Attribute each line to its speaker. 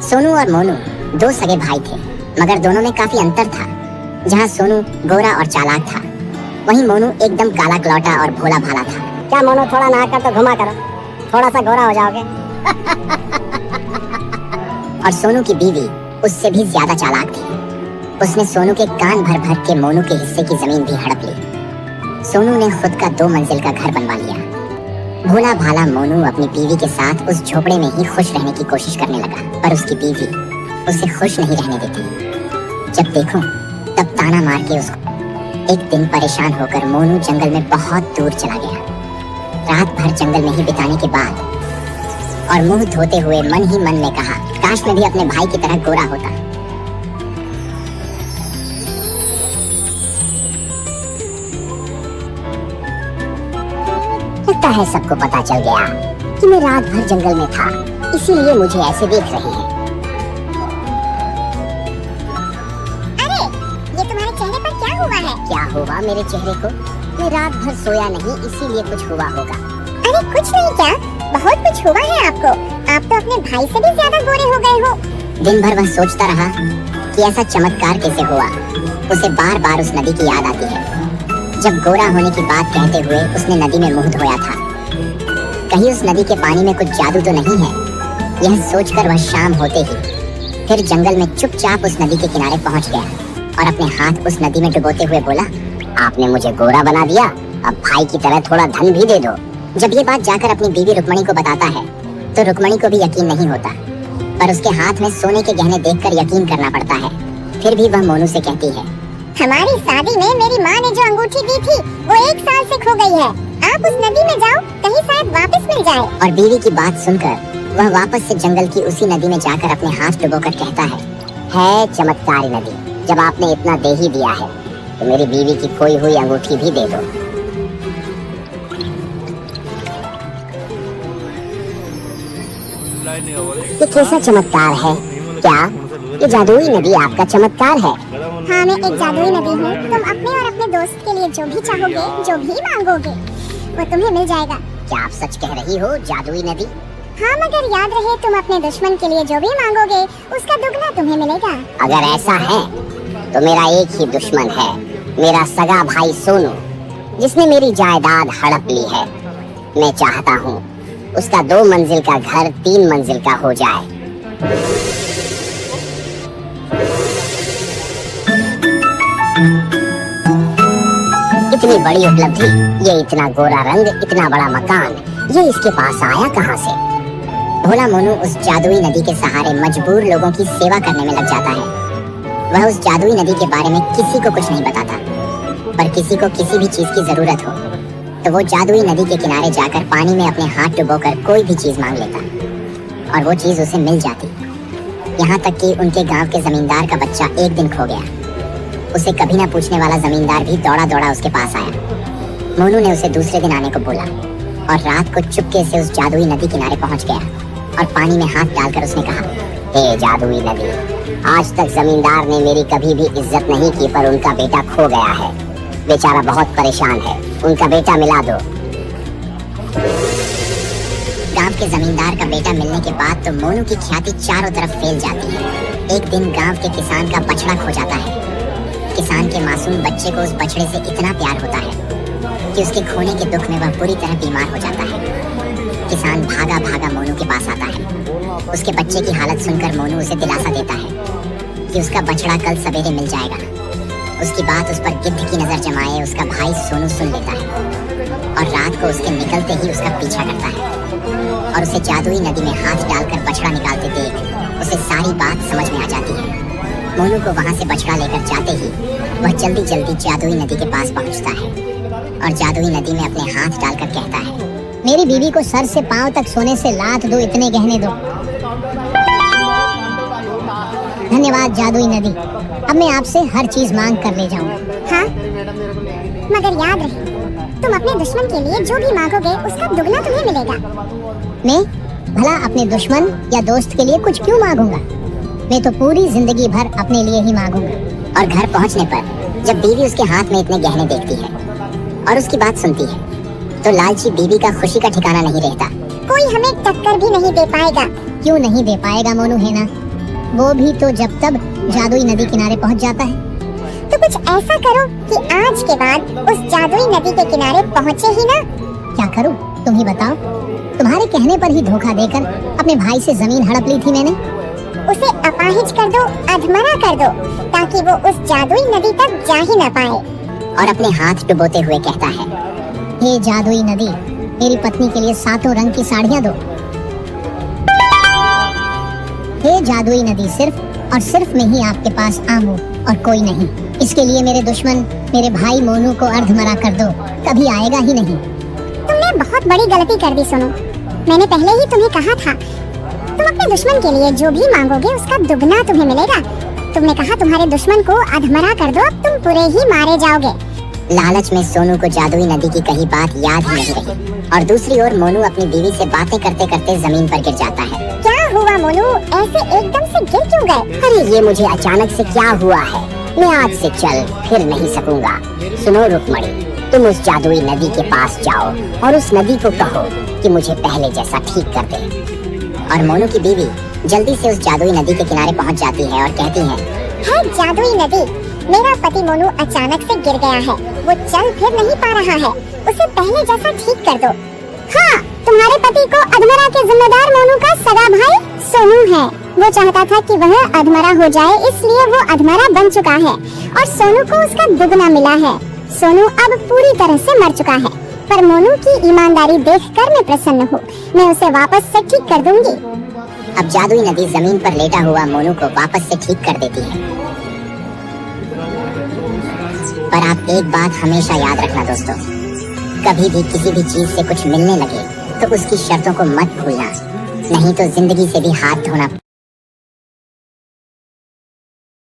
Speaker 1: सोनू और मोनू दो सगे भाई थे, मगर दोनों में काफी अंतर था। जहाँ सोनू गोरा और चालाक था, वहीं मोनू एकदम काला कलौटा और भोला भाला था।
Speaker 2: क्या मोनू, थोड़ा नहा कर तो घुमा करो, थोड़ा सा गोरा हो जाओगे।
Speaker 1: और सोनू की बीवी उससे भी ज्यादा चालाक थी। उसने सोनू के कान भर भर के मोनू के हिस्से की जमीन भी हड़प ली। सोनू ने खुद का 2 मंजिल का घर बनवा लिया। भोला भाला मोनू अपनी बीवी के साथ उस झोपड़े में ही खुश रहने की कोशिश करने लगा, पर उसकी बीवी उसे खुश नहीं रहने देती। जब देखो तब ताना मार के उसको। एक दिन परेशान होकर मोनू जंगल में बहुत दूर चला गया। रात भर जंगल में ही बिताने के बाद और मुंह धोते हुए मन ही मन में कहा, काश मैं भी अपने भाई की तरह गोरा होता। लगता है सबको पता चल गया कि मैं रात भर जंगल में था, इसीलिए मुझे ऐसे देख रही है।
Speaker 3: अरे, ये तुम्हारे चेहरे पर क्या हुआ है?
Speaker 1: क्या हुआ मेरे चेहरे को? मैं रात भर सोया नहीं, इसीलिए कुछ हुआ होगा।
Speaker 3: अरे कुछ नहीं, क्या बहुत कुछ हुआ है आपको। आप तो अपने भाई से भी ज्यादा गोरे हो गए हो।
Speaker 1: दिन भर वह सोचता रहा कि ऐसा चमत्कार कैसे हुआ। उसे बार बार उस नदी की याद आती है, जब गोरा होने की बात कहते हुए उसने नदी में मुंह धोया था। कहीं उस नदी के पानी में कुछ जादू तो नहीं है। यह सोचकर वह शाम होते ही फिर जंगल में चुपचाप उस नदी के किनारे पहुंच गया और अपने हाथ उस नदी में डुबोते हुए बोला, आपने मुझे गोरा बना दिया, अब भाई की तरह थोड़ा धन भी दे दो। जब ये बात जाकर अपनी बीवी रुक्मणी को बताता है तो रुक्मणी को भी यकीन नहीं होता, पर उसके हाथ में सोने के गहने देखकर यकीन करना पड़ता है। फिर भी वह मोनू से कहती है,
Speaker 3: हमारी शादी में मेरी माँ ने जो अंगूठी दी थी वो 1 साल से खो गई है। आप उस नदी में जाओ, कहीं शायद वापस मिल जाए।
Speaker 1: और बीवी की बात सुनकर वह वापस से जंगल की उसी नदी में जाकर अपने हाथ डुबोकर कहता है चमत्कारी नदी, जब आपने इतना दे ही दिया है तो मेरी बीवी की खोई हुई अंगूठी भी दे दो। ये कैसा चमत्कार है? क्या ये जादुई नदी आपका चमत्कार है?
Speaker 3: हाँ, मैं एक जादुई नदी हूँ। तुम अपने और अपने दोस्त के लिए जो भी चाहोगे, जो भी मांगोगे, वो तुम्हें मिल जाएगा।
Speaker 1: क्या आप सच कह रही हो, जादुई नदी?
Speaker 3: हाँ, मगर याद रहे, तुम अपने दुश्मन के लिए जो भी मांगोगे उसका दुगना तुम्हें मिलेगा।
Speaker 1: अगर ऐसा है तो मेरा एक ही दुश्मन है, मेरा सगा भाई सोनू, जिसने मेरी जायदाद हड़प ली है। मैं चाहता हूँ उसका 2 मंजिल का घर 3 मंजिल का हो जाए। इतनी बड़ी उपलब्धि, ये इतना गोरा रंग, इतना बड़ा मकान, ये इसके पास आया कहाँ से? भोला मोनू उस जादुई नदी के सहारे मजबूर लोगों की सेवा करने में लग जाता है। वह उस जादुई नदी के बारे में किसी को कुछ नहीं बताता, पर किसी को किसी भी चीज की जरूरत हो तो वो जादुई नदी के किनारे जाकर पानी में अपने हाथ डुबोकर कोई भी चीज मांग लेता और वो चीज उसे मिल जाती। यहाँ तक कि उनके गांव के जमींदार का बच्चा एक दिन खो गया। उसे कभी ना पूछने वाला जमींदार भी दौड़ा दौड़ा उसके पास आया। मोनू ने उसे दूसरे दिन आने को बोला और रात को चुपके से उस जादुई नदी किनारे पहुंच गया और पानी में हाथ डालकर उसने कहा, हे जादुई नदी, आज तक जमींदार ने मेरी कभी भी इज्जत नहीं की, पर उनका बेटा खो गया है। बेचारा बहुत परेशान है, उनका बेटा मिला दो। गांव के जमींदार का बेटा मिलने के बाद तो मोनू की ख्याति चारों तरफ फैल जाती है। एक दिन गांव के किसान का बछड़ा खो जाता है। किसान के मासूम बच्चे को उस बछड़े से इतना प्यार होता है कि उसके खोने के दुख में वह बुरी तरह बीमार हो जाता है। किसान भागा भागा मोनू के पास आता है। उसके बच्चे की हालत सुनकर मोनू उसे दिलासा देता है कि उसका बछड़ा कल सवेरे मिल जाएगा। उसकी बात उस पर गिद्ध की नजर जमाए उसका भाई सोनू सुन लेता है और रात को उसके निकलते ही उसका पीछा करता है और उसे जादुई नदी में हाथ डालकर बछड़ा निकालते देख उसे सारी बात समझ में आ जाती है। मोनू को वहाँ से बछड़ा लेकर जाते ही वह जल्दी जल्दी जादुई नदी के पास पहुँचता है और जादुई नदी में अपने हाथ डालकर कहता है, मेरी बीवी को सर से पांव तक सोने से लाद दो, इतने गहने दो। धन्यवाद जादुई नदी, अब मैं आपसे हर चीज मांग कर ले जाऊंगा।
Speaker 3: हाँ, मगर याद रहे, तुम अपने दुश्मन के लिए जो भी मांगोगे उसका दुगना तुम्हें मिलेगा।
Speaker 1: मैं भला अपने दुश्मन या दोस्त के लिए कुछ क्यों मांगूंगा? मैं तो पूरी जिंदगी भर अपने लिए ही मांगूंगा। और घर पहुंचने पर जब बीवी उसके हाथ में इतने गहने देखती है और उसकी बात सुनती है तो लालची बीवी का खुशी का ठिकाना नहीं रहता।
Speaker 3: कोई हमें टक्कर भी नहीं दे पाएगा।
Speaker 2: क्यों नहीं दे पाएगा मोनू है ना, वो भी तो जब तब जादुई नदी किनारे पहुंच जाता है।
Speaker 3: तो कुछ ऐसा करो कि आज के बाद उस जादुई नदी के किनारे पहुँचे ही ना।
Speaker 2: क्या करूं तुम ही बताओ। तुम्हारे कहने पर ही धोखा देकर अपने भाई से जमीन हड़प ली थी मैंने।
Speaker 3: उसे अपाहिज कर दो, अधमरा कर दो, ताकि वो उस जादुई नदी तक जा ही न पाए।
Speaker 1: और अपने हाथ डुबोते हुए कहता है,
Speaker 2: हे जादुई नदी, मेरी पत्नी के लिए 7 रंग की साड़ियाँ दो। हे जादुई नदी, सिर्फ और सिर्फ मैं ही आपके पास आऊं और कोई नहीं। इसके लिए मेरे दुश्मन मेरे भाई मोनू को अर्धमरा कर दो, कभी आएगा ही नहीं।
Speaker 3: तुमने बहुत बड़ी गलती कर दी सोनू। मैंने पहले ही तुम्हें कहा था, तुम अपने दुश्मन के लिए जो भी मांगोगे उसका दुगना तुम्हें मिलेगा। तुमने कहा तुम्हारे दुश्मन को अधमरा कर दो, अब तुम पूरे ही मारे जाओगे।
Speaker 1: लालच में सोनू को जादुई नदी की कही बात याद ही नहीं रही और दूसरी ओर मोनू अपनी बीवी से बातें करते करते जमीन पर गिर जाता है।
Speaker 3: क्या हुआ मोनू, ऐसे एकदम से गिर क्यों गए?
Speaker 1: अरे ये मुझे अचानक से क्या हुआ है, मैं आज से चल फिर नहीं सकूंगा। सुनो रुक्मणी, तुम उस जादुई नदी के पास जाओ और उस नदी को कहो कि मुझे पहले जैसा ठीक कर दे। और मोनू की बीवी जल्दी से उस जादुई नदी के किनारे पहुंच जाती है और कहती है,
Speaker 3: जादुई नदी, मेरा पति मोनू अचानक से गिर गया है, वो चल फिर नहीं पा रहा है, उसे पहले जैसा ठीक कर दो। हाँ, तुम्हारे पति को अधमरा के जिम्मेदार मोनू का सगा भाई सोनू है। वो चाहता था कि वह अधमरा हो जाए, इसलिए वो अधमरा बन चुका है और सोनू को उसका दुगना मिला है। सोनू अब पूरी तरह से मर चुका है, पर मोनू की ईमानदारी देखकर मैं प्रसन्न हूँ। मैं उसे वापस से ठीक कर दूंगी।
Speaker 1: अब जादुई नदी जमीन पर लेटा हुआ मोनू को वापस से ठीक कर देती है। पर आप एक बात हमेशा याद रखना दोस्तों, कभी भी किसी भी चीज से कुछ मिलने लगे तो उसकी शर्तों को मत भूलना, नहीं तो जिंदगी से भी हाथ धोना